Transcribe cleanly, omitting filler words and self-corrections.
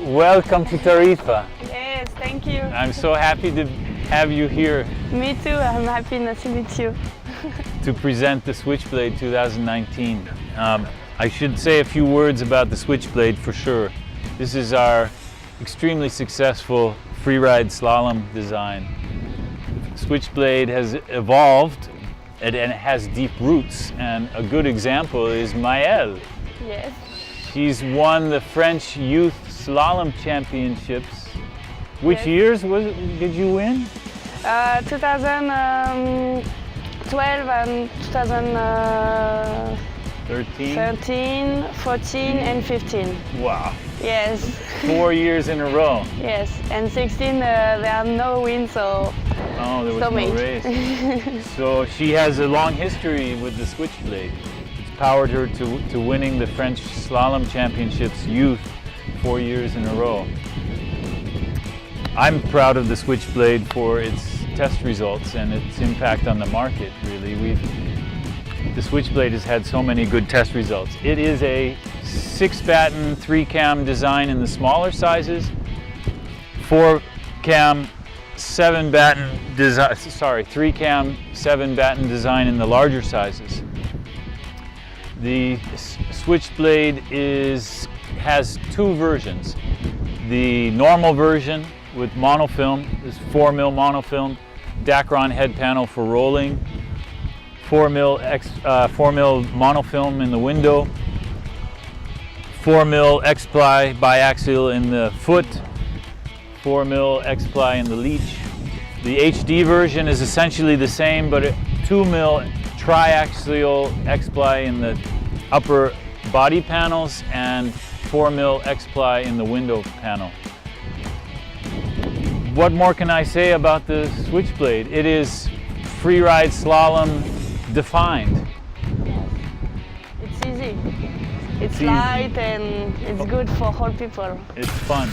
welcome to Tarifa. Yes, thank you. I'm so happy to have you here Me too, I'm happy to meet you. to present the Switchblade 2019. I should say a few words about the Switchblade for sure. This is our extremely successful freeride slalom design. Switchblade has evolved and it has deep roots, and a good example is Maëlle. Yes. She's won the French Youth Slalom Championships. Which Yes. years did you win? 2012 and 13? 2013, 14 and 15. Wow. Yes. 4 years in a row. Yes, and 16 there are no wins, so Oh, there was so no many. race. So she has a long history with the Switchblade. It's powered her to winning the French Slalom Championships youth 4 years in a row. I'm proud of the Switchblade for its test results and its impact on the market, really. The Switchblade has had so many good test results. It is a 6-batten 3-cam design in the smaller sizes, 4-cam 7-batten design, 3-cam 7-batten design in the larger sizes. The Switchblade has 2 versions. The normal version with monofilm, this 4mm monofilm, Dacron head panel for rolling, 4mm monofilm in the window, 4mm X-ply biaxial in the foot, 4mm X-ply in the leech. The HD version is essentially the same, but 2mm triaxial X-ply in the upper body panels and 4mm X-ply in the window panel. What more can I say about the Switchblade? It is freeride slalom defined. it's easy. It's easy. light and it's good for all people. It's fun.